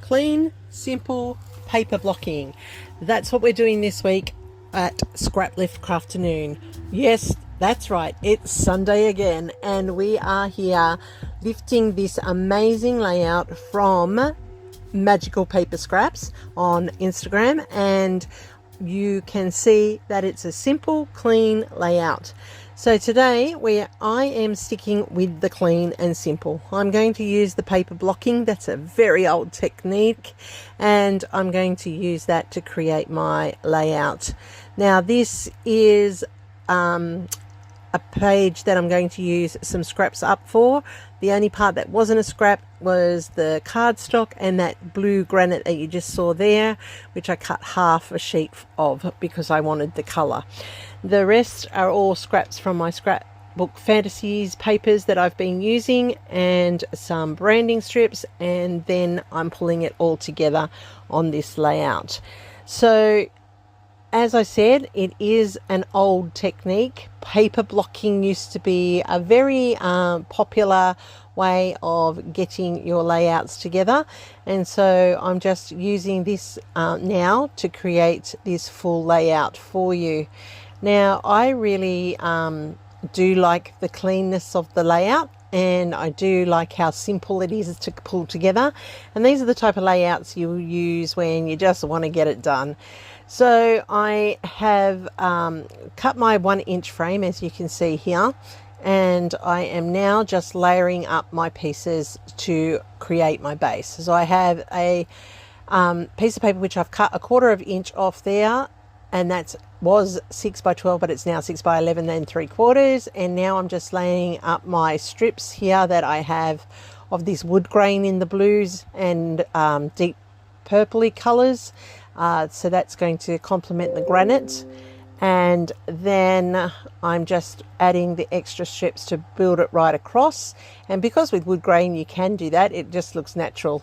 Clean, simple paper blocking. That's what we're doing this week at Scraplift Crafternoon. Yes, that's right, it's Sunday again, and we are here lifting this amazing layout from Magical Paper Scraps on Instagram, and you can see that it's a simple, clean layout. So today I am sticking with the clean and simple. I'm going to use the paper blocking. That's a very old technique, and I'm going to use that to create my layout. Now this is a page that I'm going to use some scraps up for. The only part that wasn't a scrap was the cardstock and that blue granite that you just saw there, which I cut half a sheet of because I wanted the colour. The rest are all scraps from my Scrapbook Fantasies papers that I've been using, and some branding strips, and then I'm pulling it all together on this layout. So as I said, it is an old technique. Paper blocking used to be a very popular way of getting your layouts together, and so I'm just using this now to create this full layout for you. Now I really do like the cleanness of the layout, and I do like how simple it is to pull together, and these are the type of layouts you use when you just want to get it done. So I have cut my 1-inch frame, as you can see here, and I am now just layering up my pieces to create my base. So I have a piece of paper which I've cut 1/4 inch off there, and that was 6 by 12, but it's now 6 by 11 and 3/4. And now I'm just laying up my strips here that I have of this wood grain in the blues and deep purpley colours. So that's going to complement the granite, and then I'm just adding the extra strips to build it right across, and because with wood grain you can do that, it just looks natural.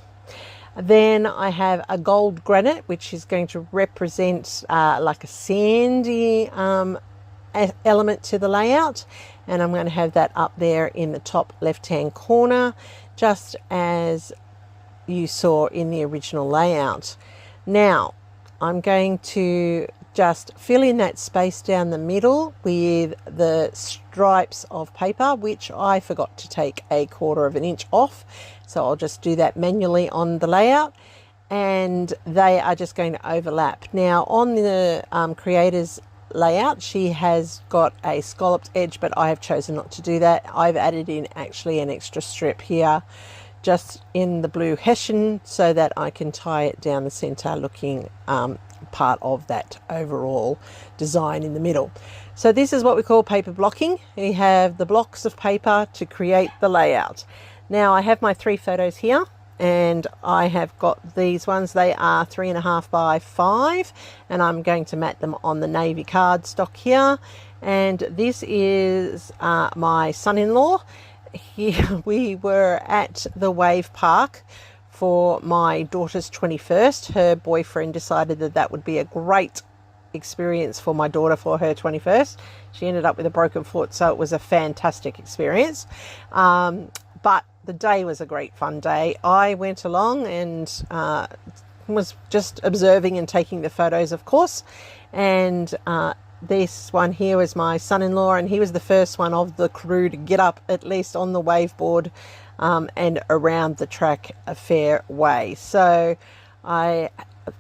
Then I have a gold granite which is going to represent like a sandy element to the layout, and I'm going to have that up there in the top left hand corner, just as you saw in the original layout. Now I'm going to just fill in that space down the middle with the stripes of paper, which I forgot to take 1/4 inch off. So I'll just do that manually on the layout, and they are just going to overlap. Now on the creator's layout, she has got a scalloped edge, but I have chosen not to do that. I've added in actually an extra strip here, just in the blue hessian, so that I can tie it down the center looking part of that overall design in the middle. So this is what we call paper blocking. We have the blocks of paper to create the layout. Now I have my 3 photos here, and I have got these ones. They are 3.5 by 5, and I'm going to mat them on the navy cardstock here. And this is my son-in-law. Here we were at the wave park for my daughter's 21st. Her boyfriend decided that that would be a great experience for my daughter for her 21st. She ended up with a broken foot, so it was a fantastic experience. But the day was a great fun day. I went along and was just observing and taking the photos, of course, and this one here was my son-in-law, and he was the first one of the crew to get up at least on the wave board and around the track a fair way. So I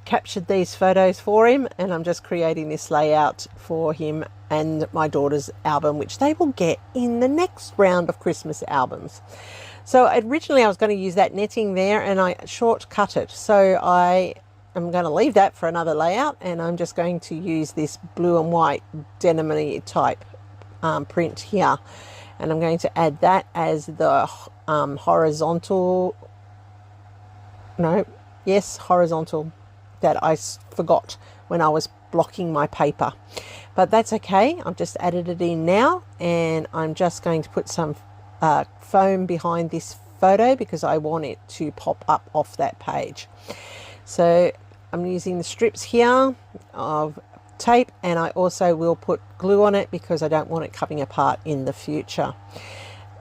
captured these photos for him, and I'm just creating this layout for him and my daughter's album, which they will get in the next round of Christmas albums. So originally I was going to use that netting there, and I shortcut it. So I'm going to leave that for another layout, and I'm just going to use this blue and white denim-y type print here, and I'm going to add that as the horizontal that I forgot when I was blocking my paper, but that's okay. I've just added it in now, and I'm just going to put some foam behind this photo because I want it to pop up off that page. So I'm using the strips here of tape, and I also will put glue on it because I don't want it coming apart in the future.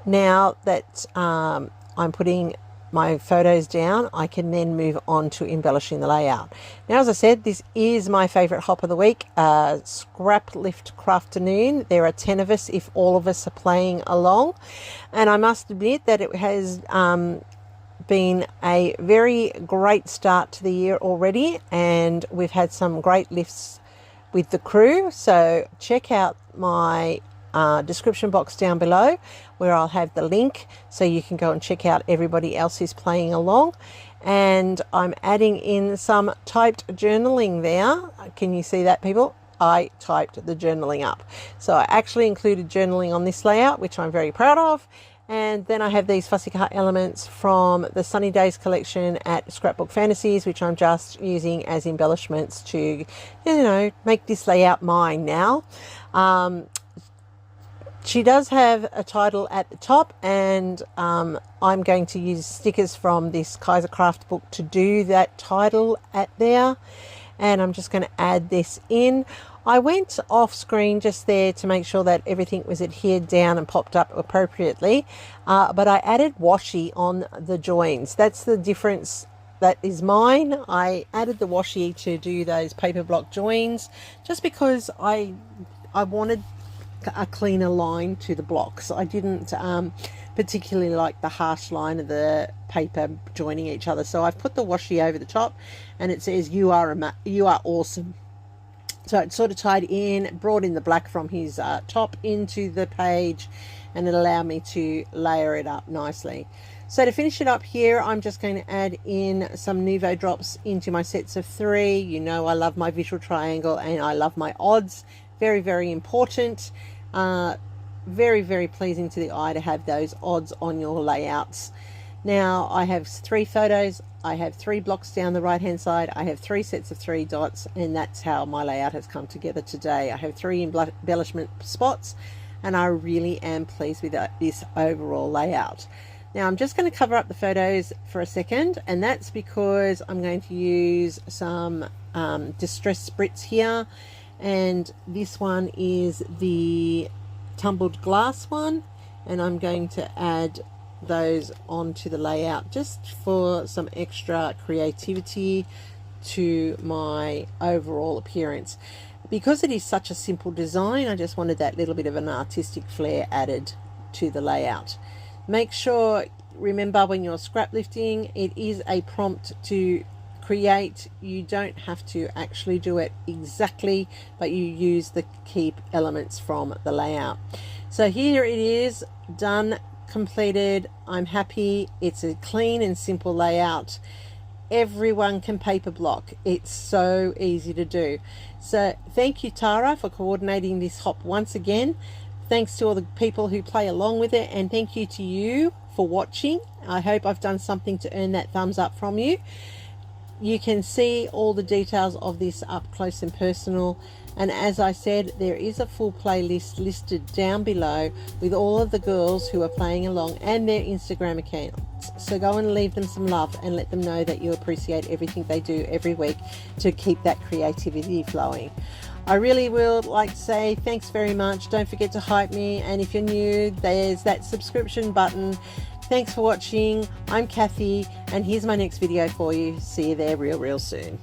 Now that I'm putting my photos down, I can then move on to embellishing the layout. Now, as I said, this is my favorite hop of the week, Scraplift Crafternoon. There are 10 of us if all of us are playing along, and I must admit that it has been a very great start to the year already, and we've had some great lifts with the crew. So check out my description box down below, where I'll have the link so you can go and check out everybody else who's playing along. And I'm adding in some typed journaling there. Can you see that, people? I typed the journaling up. So I actually included journaling on this layout, which I'm very proud of. And then I have these fussy cut elements from the Sunny Days collection at Scrapbook Fantasies, which I'm just using as embellishments to, you know, make this layout mine now. She does have a title at the top, and I'm going to use stickers from this Kaiser Craft book to do that title at there. And I'm just going to add this in. I went off screen just there to make sure that everything was adhered down and popped up appropriately. But I added washi on the joins. That's the difference. That is mine. I added the washi to do those paper block joins just because I wanted a cleaner line to the blocks. I didn't particularly like the harsh line of the paper joining each other, so I've put the washi over the top, and it says you are awesome. So it sort of tied in, brought in the black from his top into the page, and it allowed me to layer it up nicely. So to finish it up here, I'm just going to add in some Nuvo drops into my sets of 3. You know, I love my visual triangle and I love my odds. Very, very important. Very, very pleasing to the eye to have those odds on your layouts. Now I have 3 photos. I have 3 blocks down the right hand side. I have 3 sets of 3 dots, and that's how my layout has come together today. I have 3 embellishment spots, and I really am pleased with this overall layout. Now I'm just going to cover up the photos for a second, and that's because I'm going to use some distress spritz here. And this one is the tumbled glass one, and I'm going to add those onto the layout just for some extra creativity to my overall appearance. Because it is such a simple design, I just wanted that little bit of an artistic flair added to the layout. Make sure, remember, when you're scrap lifting, it is a prompt to create. You don't have to actually do it exactly, but you use the key elements from the layout. So here it is, done, completed. I'm happy. It's a clean and simple layout. Everyone can paper block. It's so easy to do. So thank you, Tara, for coordinating this hop once again. Thanks to all the people who play along with it, and thank you to you for watching. I hope I've done something to earn that thumbs up from you. You can see all the details of this up close and personal, and as I said, there is a full playlist listed down below with all of the girls who are playing along and their Instagram accounts. So go and leave them some love and let them know that you appreciate everything they do every week to keep that creativity flowing. I really would like to say thanks very much. Don't forget to hype me, and if you're new, there's that subscription button. Thanks for watching. I'm Kathy, and here's my next video for you. See you there real soon.